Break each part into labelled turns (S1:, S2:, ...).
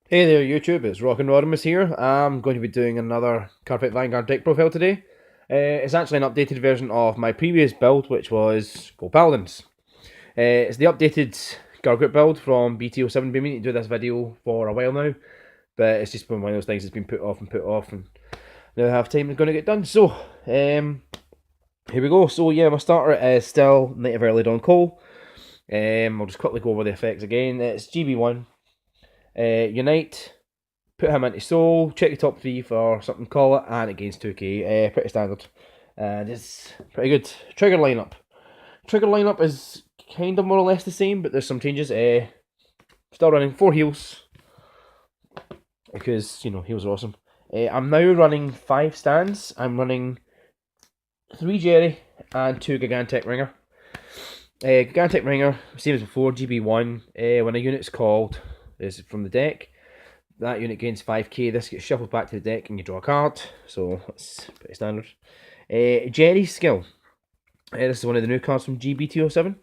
S1: Hey there YouTube, it's Rockin' Rodimus here. I'm going to be doing another Carpet Vanguard deck profile today. It's actually an updated version of my previous build, which was Go Paladins. It's the updated Gurguit build from BT07. Been meaning to do this video for a while now, but it's just been one of those things that's been put off and put off, and now I have time it's going to get done. So, here we go. So yeah, my starter is still Native Early Dawn Cole. I'll just quickly go over the effects again. It's GB1. Unite, put him into soul, check the top 3 for something, call it, and it gains 2k. Pretty standard. And it's pretty good. Trigger lineup. Trigger lineup is kind of more or less the same, but there's some changes. Still running 4 heals, because, heals are awesome. I'm now running 5 stands. I'm running 3 Jerry and 2 Gigantic Ringer. Gigantic Ringer, same as before, GB1. When a unit's called, is from the deck, that unit gains 5k. This gets shuffled back to the deck and you draw a card, so that's pretty standard. Jerry's skill. This is one of the new cards from GBT07.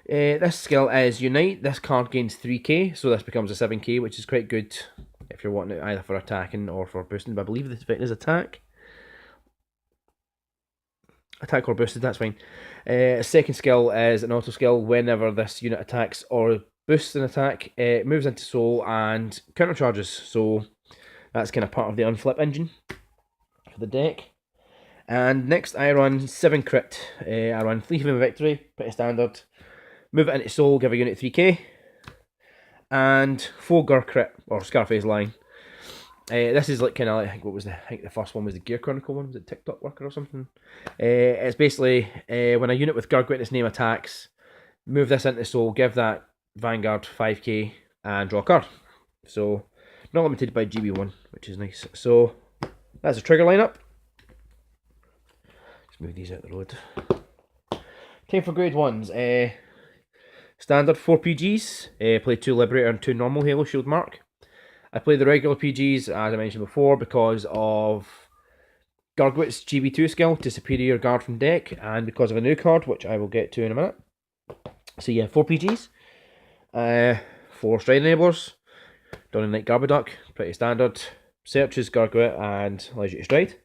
S1: This skill is Unite. This card gains 3k, so this becomes a 7k, which is quite good if you're wanting it either for attacking or for boosting. But I believe the effect is attack. Attack or boosted, that's fine. Second skill is an auto skill. Whenever this unit attacks or boosts an attack, it moves into soul and countercharges. So that's kind of part of the unflip engine for the deck. And next I run 7 crit. I run 3 Human Victory, pretty standard. Move it into soul, give a unit 3k. And 4 Gur crit, or Scarface line. This is like kind of like, I think the first one was the Gear Chronicle one, was it TikTok Worker or something? It's basically when a unit with Gurguit its name attacks, move this into soul, give that Vanguard 5k and draw a card. So not limited by GB1, which is nice. So that's a trigger lineup. Let's move these out the road. Time for grade ones. Standard 4 PGs. Play 2 Liberator and 2 normal Halo Shield Mark. I play the regular PGs, as I mentioned before, because of Gurguit's GB2 skill to Superior Guard from deck, and because of a new card, which I will get to in a minute. So yeah, 4 PGs. 4 Stride Enablers. Dawn and Night Garbaduck, pretty standard. Searches Gurguit and allows you to stride.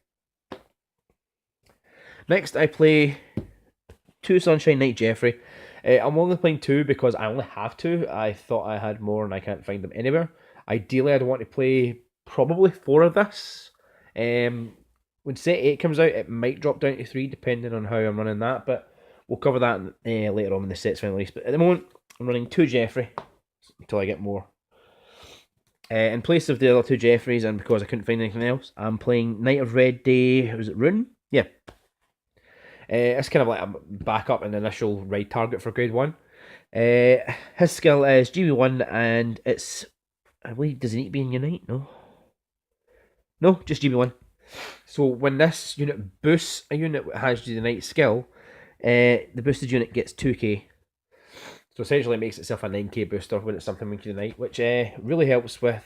S1: Next, I play 2 Sunshine Knight Jeffrey. I'm only playing 2 because I only have 2. I thought I had more and I can't find them anywhere. Ideally, I'd want to play probably 4 of this. When set 8 comes out, it might drop down to 3 depending on how I'm running that, but we'll cover that later on when the set's finally released. But at the moment, I'm running 2 Jeffrey until I get more. In place of the other 2 Jeffreys, and because I couldn't find anything else, I'm playing Knight of Red Day. Was it Rune? Yeah. It's kind of like a backup and initial raid target for grade 1. His skill is GB1, and it's, I believe, does it need to be in Unite? No. No, just GB1. So when this unit boosts a unit that has the Unite skill, the boosted unit gets 2k. So essentially it makes itself a 9k booster when it's something with Unite, which really helps with,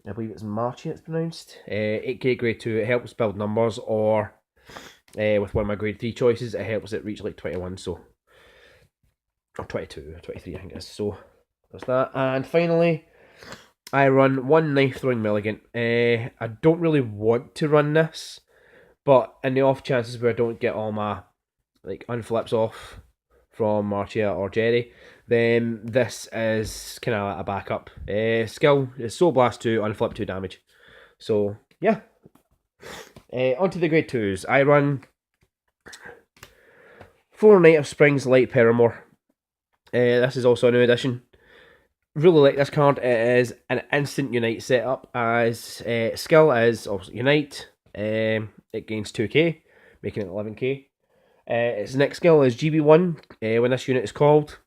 S1: I believe it's Marchie it's pronounced, 8k grade 2. It helps build numbers, or with one of my grade 3 choices, it helps it reach like 21, so, or 22, or 23 I think it is, so that's that. And finally, I run 1 Knife Throwing Milligan. I don't really want to run this, but in the off chances where I don't get all my like unflips off from Marchia or Jerry, then this is kind of a backup. Skill is Soul Blast 2, unflip 2 damage. So yeah. Onto the grade 2s. I run 4 Knight of Springs Light Paramore. This is also a new addition. Really like this card. It is an instant Unite setup, as skill is also Unite. It gains 2k, making it 11k. Its next skill is GB1. When this unit is called,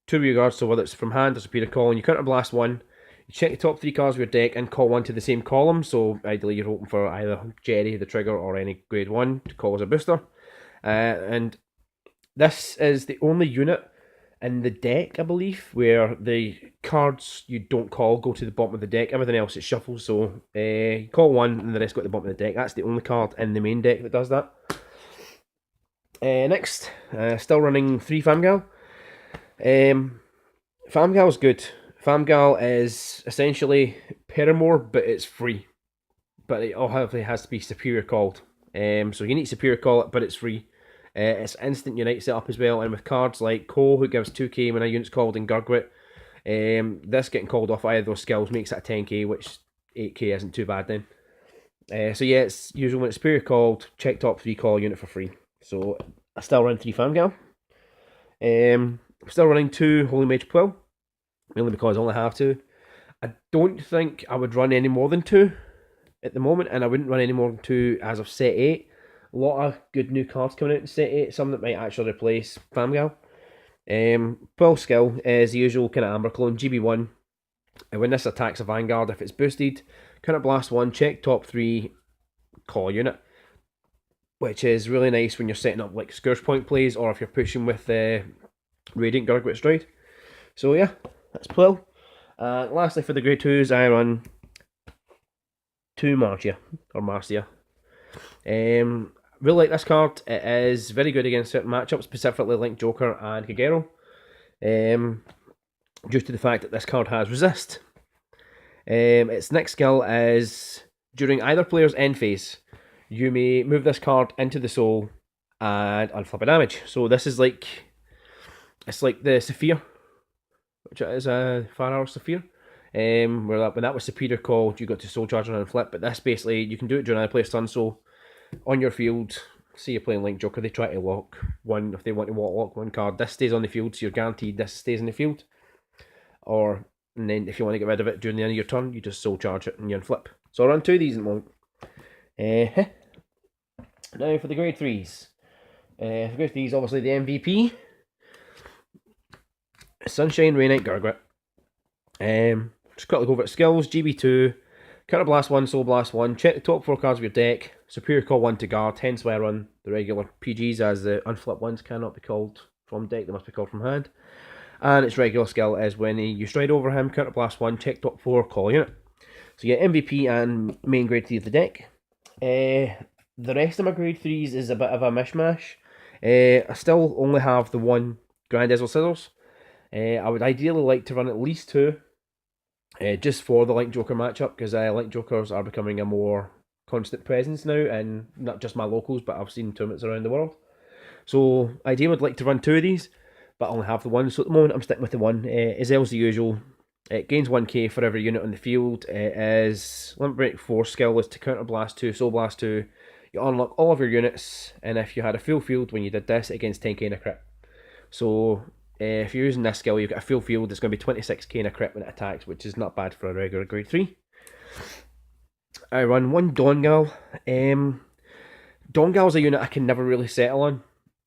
S1: 2 regards, so whether it's from hand or superior calling, you counterblast 1. You check the top 3 cards of your deck and call 1 to the same column. So ideally you're hoping for either Jerry, the trigger, or any grade 1 to call as a booster. And this is the only unit in the deck, I believe, where the cards you don't call go to the bottom of the deck. Everything else is shuffles, so you call 1 and the rest go to the bottom of the deck. That's the only card in the main deck that does that. Next, still running 3 Famgal. Famgal's good. Famgal is essentially Paramore, but it's free. But it obviously has to be Superior Called. So you need Superior Call it, but it's free. It's instant Unite setup as well, and with cards like Cole, who gives 2k when a unit's called, in Gurguit, this getting called off either of those skills makes it a 10k, which 8k isn't too bad then. So yeah, it's usually when it's Superior Called, check top 3 call unit for free. So I still run 3 Famgal. Still running 2 Holy Mage Quill, mainly because I only have to. I don't think I would run any more than 2 at the moment, and I wouldn't run any more than 2 as of set 8. A lot of good new cards coming out in set 8, some that might actually replace Famgal. Quill skill is the usual kind of Amber Clone, GB1. And when this attacks a Vanguard, if it's boosted, Counter Blast 1, check top 3, call a unit. Which is really nice when you're setting up like Scourge Point plays, or if you're pushing with Radiant Gurguit Stride. So yeah, that's Quill. Lastly, for the grade 2s, I run 2 Marcia, or Marcia. Really like this card. It is very good against certain matchups, specifically Link Joker and Kagero. Due to the fact that this card has resist. Its next skill is during either player's end phase, you may move this card into the soul and unflip a damage. So this is like, it's like the Saphir, which is a Farhour Saphir. Where when that was Superior Called, you got to Soul Charge and flip, but this basically, you can do it during another player's turn, so on your field, say you're playing Link Joker, they try to lock one, if they want to lock one card, this stays on the field, so you're guaranteed this stays in the field. Or, and then if you want to get rid of it during the end of your turn, you just Soul Charge it and you unflip. So I run 2 of these in the moment. Now for the grade 3s. For grade 3s, obviously the MVP. Sunshine, Rain Knight, Gurguit. Just quickly go over skills. GB2, Counter Blast 1, Soul Blast 1, check the top 4 cards of your deck, Superior Call 1 to guard, hence why I run the regular PGs, as the unflip ones cannot be called from deck, they must be called from hand. And its regular skill is when you stride over him, Counter Blast 1, check top 4, call a unit. So you get MVP and main grade 3 of the deck. The rest of my grade 3s is a bit of a mishmash. I still only have the 1 Grand Ezel Scissors. I would ideally like to run at least 2. Just for the Link Joker matchup, because Link Jokers are becoming a more constant presence now, and not just my locals, but I've seen tournaments around the world. So ideally I'd like to run 2 of these, but I only have the 1, so at the moment I'm sticking with the 1. Ezel's the usual. It gains 1k for every unit on the field. It is Limit Break 4 skill is to Counter Blast 2, Soul Blast 2. You unlock all of your units, and if you had a full field when you did this, it gains 10k in a crit. So if you're using this skill, you've got a full field, it's going to be 26k in a crit when it attacks, which is not bad for a regular grade 3. I run 1 Dongal. Dongal's a unit I can never really settle on.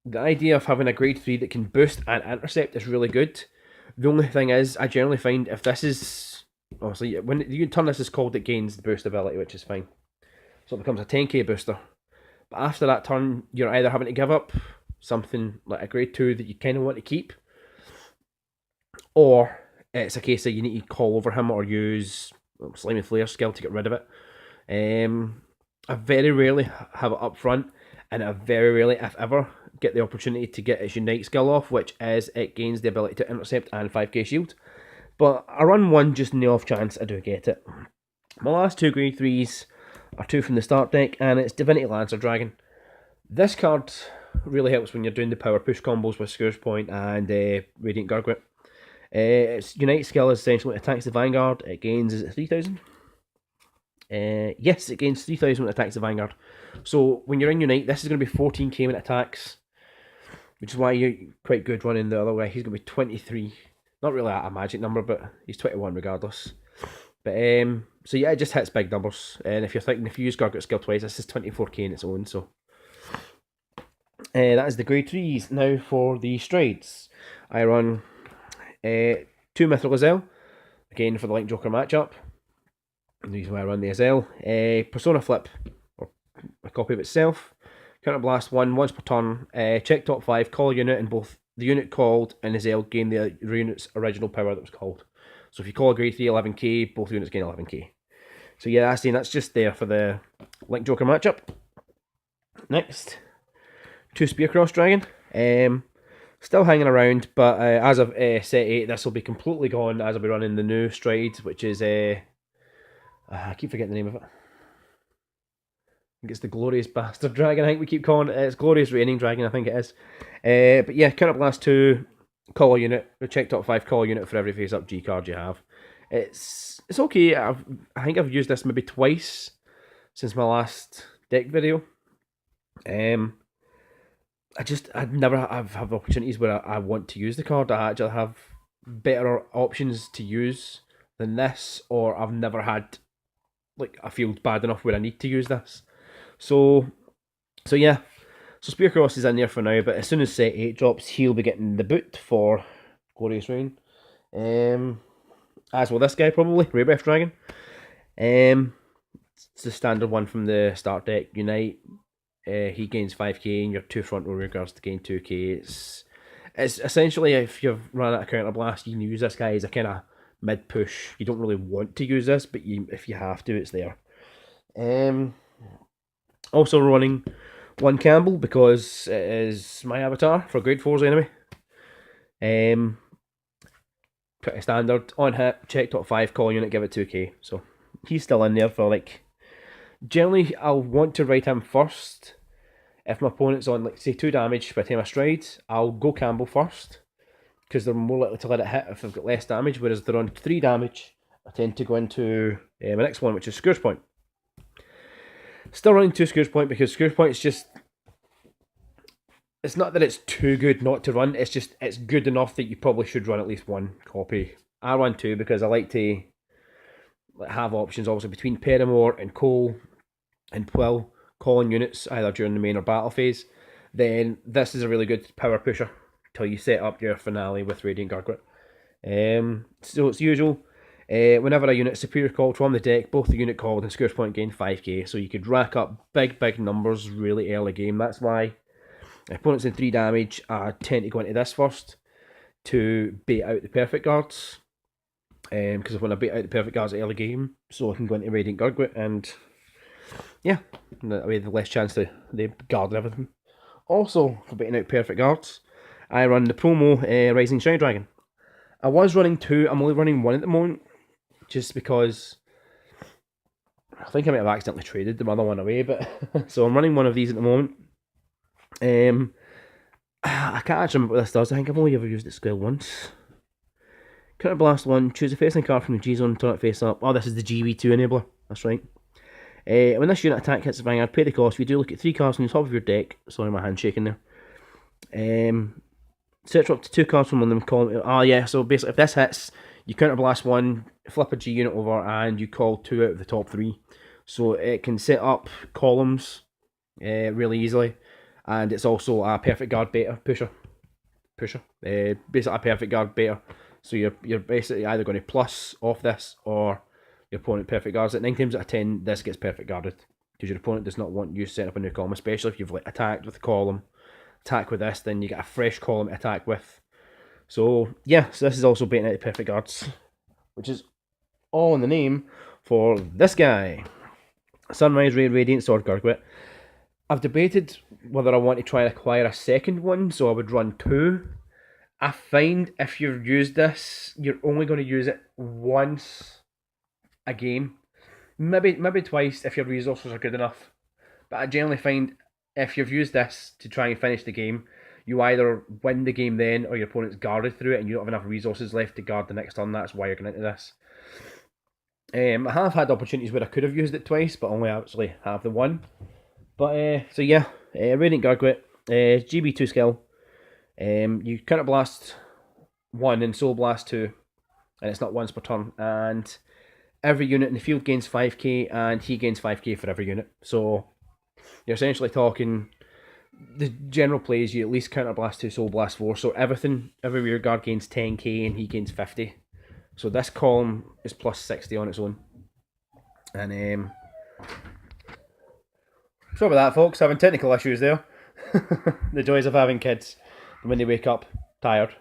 S1: The idea of having a grade 3 that can boost and intercept is really good. The only thing is, I generally find if this is, obviously, when you turn this is called, it gains the boost ability, which is fine. So it becomes a 10k booster. But after that turn, you're either having to give up something like a grade 2 that you kind of want to keep, or it's a case that you need to call over him or use Slimy Flare skill to get rid of it. I very rarely have it up front, and I very rarely, if ever, get the opportunity to get its Unite skill off, which is it gains the ability to intercept and 5k shield. But I run 1 just in the off chance I do get it. My last 2 grade 3s are 2 from the start deck, and it's Divinity Lancer Dragon. This card really helps when you're doing the power push combos with Scourge Point and Radiant Gurguit. Its Unite skill is essentially when it attacks the Vanguard, it gains, is it 3000? Yes, it gains 3000 when it attacks the Vanguard. So when you're in Unite, this is going to be 14k when it attacks, which is why you're quite good running the other way. He's going to be 23. Not really a magic number, but he's 21 regardless. But so yeah, it just hits big numbers. And if you're thinking, if you use Gurguit skill twice, this is 24k in its own. So that is the grade 3s. Now for the strides. I run 2 Mythril Gazelle, again for the Link Joker matchup. The reason why I run the Gazelle. Persona Flip, or a copy of itself. Counter Blast 1 once per turn. Check top 5, call a unit, and both the unit called and Gazelle gain the unit's original power that was called. So if you call a grade 3 11k, both units gain 11k. So yeah, that's just there for the Link Joker matchup. Next, 2 Spearcross Dragon. Still hanging around, but as of set 8, this will be completely gone as I'll be running the new stride, which is, I keep forgetting the name of it. I think it's the Glorious Bastard Dragon, I think we keep calling it. It's Glorious Reigning Dragon, I think it is. But yeah, Counterblast 2, collar unit, check top 5 collar unit for every face up G card you have. It's okay. I think I've used this maybe twice since my last deck video. I'd never have opportunities where I want to use the card. I actually have better options to use than this, or I've never had like a field bad enough where I need to use this. So yeah. So Spearcross is in there for now, but as soon as set 8 drops, he'll be getting the boot for Glorious Reign. As will this guy probably, Raybreath Dragon. It's the standard one from the start deck. Unite. He gains 5k, and your 2 front row rear guards to gain 2k. It's essentially, if you've run out of Counterblast, you can use this guy as a kind of mid push. You don't really want to use this, but if you have to, it's there. Also running one Campbell because it is my avatar for grade 4s anyway. Pretty standard. On hit, check top 5, call unit, give it 2k. So he's still in there for like. Generally, I'll want to write him first. If my opponent's on, like, say, 2 damage by the time I stride, I'll go Campbell first, because they're more likely to let it hit if they've got less damage, whereas they're on 3 damage, I tend to go into my next one, which is Scourge Point. Still running 2 Scourge Point, because Scourge Point is just... It's not that it's too good not to run, it's just, it's good enough that you probably should run at least 1 copy. I run 2 because I like to have options, obviously, between Perimore and Cole and Quill, calling units either during the main or battle phase. Then this is a really good power pusher till you set up your finale with Radiant Gurguit. So it's usual. Whenever a unit superior called from the deck, both the unit called and Scourge Point gain 5k, so you could rack up big numbers really early game. That's why opponents in 3 damage, I tend to go into this first to bait out the perfect guards. Because when I bait out the perfect guards early game, so I can go into Radiant Gurguit, and yeah, that way the less chance to they guard everything. Also, for baiting out perfect guards, I run the promo Rising Shiny Dragon. I was running 2, I'm only running 1 at the moment, just because I think I might have accidentally traded the other one away, but so I'm running 1 of these at the moment. I can't actually remember what this does. I think I've only ever used it skill once. Counterblast 1, choose a facing card from the G zone, turn it face up. Oh, this is the GB2 enabler, that's right. When this unit attack hits the vanguard, pay the cost. You do look at 3 cards on the top of your deck. Sorry, my hand's shaking there. Search up to 2 cards from one of them. Call. Oh yeah, so basically, if this hits, you counterblast 1, flip a G unit over, and you call 2 out of the top 3. So it can set up columns really easily, and it's also a perfect guard beta pusher. Basically a perfect guard beta. So you're basically either going to plus off this, or your opponent perfect guards it. 9 times out of 10, this gets perfect guarded, because your opponent does not want you setting up a new column, especially if you've like attacked with a column, attack with this, then you get a fresh column to attack with. So yeah, so this is also baiting out the perfect guards, which is all in the name for this guy, Sunrise Ray Radiant Sword Gurguit. I've debated whether I want to try and acquire a second one, so I would run 2. I find if you've used this, you're only going to use it once a game, maybe twice if your resources are good enough. But I generally find if you've used this to try and finish the game, you either win the game then, or your opponent's guarded through it and you don't have enough resources left to guard the next turn. That's why you're going into this. I have had opportunities where I could have used it twice, but only actually have the one. But so yeah, Radiant Gurguit, GB2 skill. You counterblast 1 and soul blast 2, and it's not once per turn, and every unit in the field gains 5k, and he gains 5k for every unit. So you're essentially talking, the general play is you at least counterblast 2, soul blast 4, so every rear guard gains 10k and he gains 50. So this column is plus 60 on its own. And sorry about that, folks, having technical issues there. The joys of having kids when they wake up tired.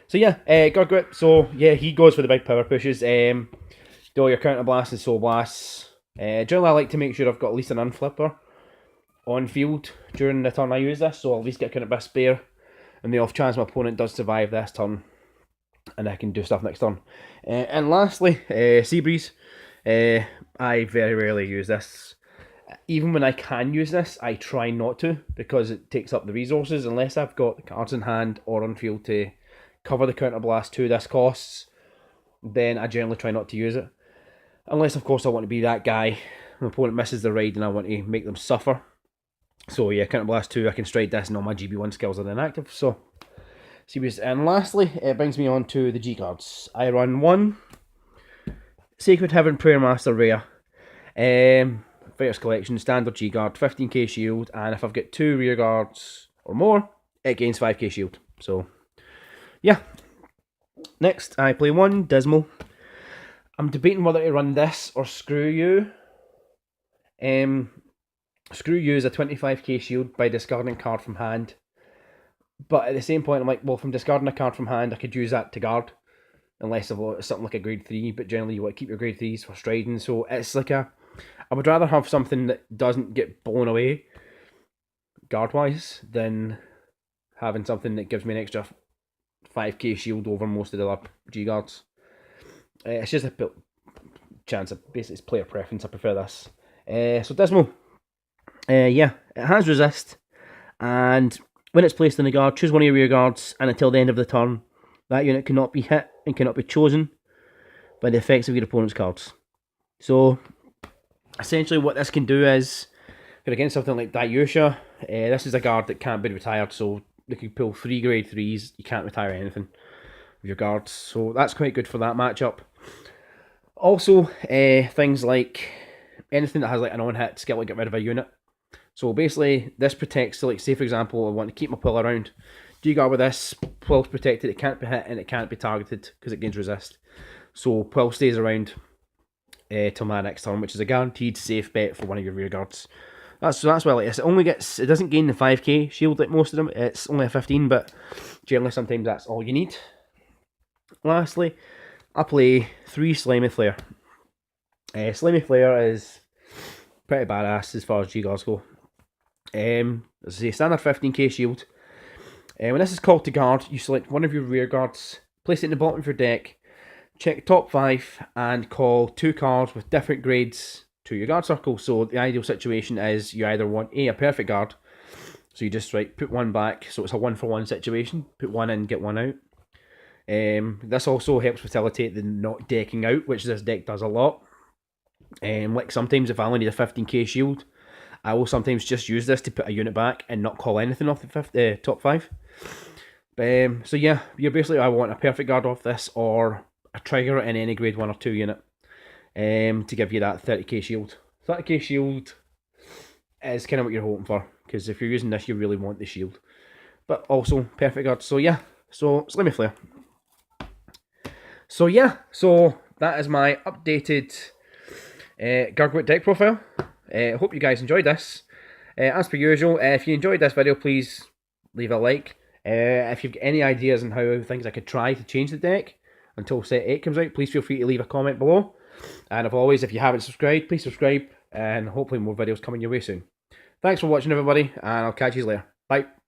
S1: So yeah, Gurguit, so yeah, he goes for the big power pushes. Do all your counterblast and soul blasts. Generally I like to make sure I've got at least an unflipper on field during the turn I use this, so I'll at least get kind of a spare. on the off chance my opponent does survive this turn, and I can do stuff next turn. And lastly, Sea Breeze. I very rarely use this. Even when I can use this, I try not to, because it takes up the resources, unless I've got the cards in hand or on field to cover the counterblast 2 this costs, then I generally try not to use it. Unless, of course, I want to be that guy. My opponent misses the raid and I want to make them suffer. So yeah, counterblast 2, I can strike this and all my GB1 skills are inactive. So, serious. And lastly, it brings me on to the G cards. I run 1 Sacred Heaven Prayer Master Rare. Fighters Collection, standard G guard, 15k shield, and if I've got 2 rear guards or more, it gains 5k shield. So, yeah. Next, I play 1 Dismal. I'm debating whether to run this or Screw You. Screw You is a 25k shield by discarding a card from hand. But at the same point, I'm like, well, if I'm discarding a card from hand, I could use that to guard. Unless it's something like a grade 3, but generally you want to keep your grade 3s for striding. So it's like I would rather have something that doesn't get blown away guard-wise than having something that gives me an extra 5k shield over most of the other G-guards. It's just a chance of, basically, it's player preference. I prefer this. So Dismal. Yeah, it has resist, and when it's placed in the guard, choose one of your rear guards, and until the end of the turn, that unit cannot be hit and cannot be chosen by the effects of your opponent's cards. So, essentially what this can do is, if you're against something like Dayusha, this is a guard that can't be retired, so they can pull 3 grade 3s, you can't retire anything with your guards, so that's quite good for that matchup. Also, things like anything that has like an on-hit skill to get rid of a unit. So basically, this protects, so like say for example, I want to keep my Quill around. G-guard with this, Quill's protected, it can't be hit and it can't be targeted because it gains resist. So Quill stays around till my next turn, which is a guaranteed safe bet for one of your rear guards. That's well like this. It doesn't gain the 5k shield like most of them, it's only a 15, but generally sometimes that's all you need. Lastly, I play 3 Slimy Flare. Slimy Flare is pretty badass as far as G-guards go. As I say, standard 15k shield. When this is called to guard, you select one of your rear guards, place it in the bottom of your deck, check top 5, and call 2 cards with different grades to your guard circle. So the ideal situation is you either want a perfect guard, so you just put 1 back, so it's a 1-for-1 situation, put 1 in, get 1 out. This also helps facilitate the not decking out, which this deck does a lot. Like sometimes if I only need a 15k shield, I will sometimes just use this to put a unit back and not call anything off the top 5. So yeah, you're basically, I want a perfect guard off this or a trigger in any grade 1 or 2 unit to give you that 30k shield. 30k shield is kind of what you're hoping for, because if you're using this, you really want the shield. But also, perfect guard. So yeah, so Slimy Flare. So yeah, so that is my updated Gurguit deck profile. I hope you guys enjoyed this. As per usual, if you enjoyed this video, please leave a like. If you've got any ideas on how things I could try to change the deck until set 8 comes out, please feel free to leave a comment below. And as always, if you haven't subscribed, please subscribe, and hopefully more videos coming your way soon. Thanks for watching, everybody, and I'll catch you later. Bye.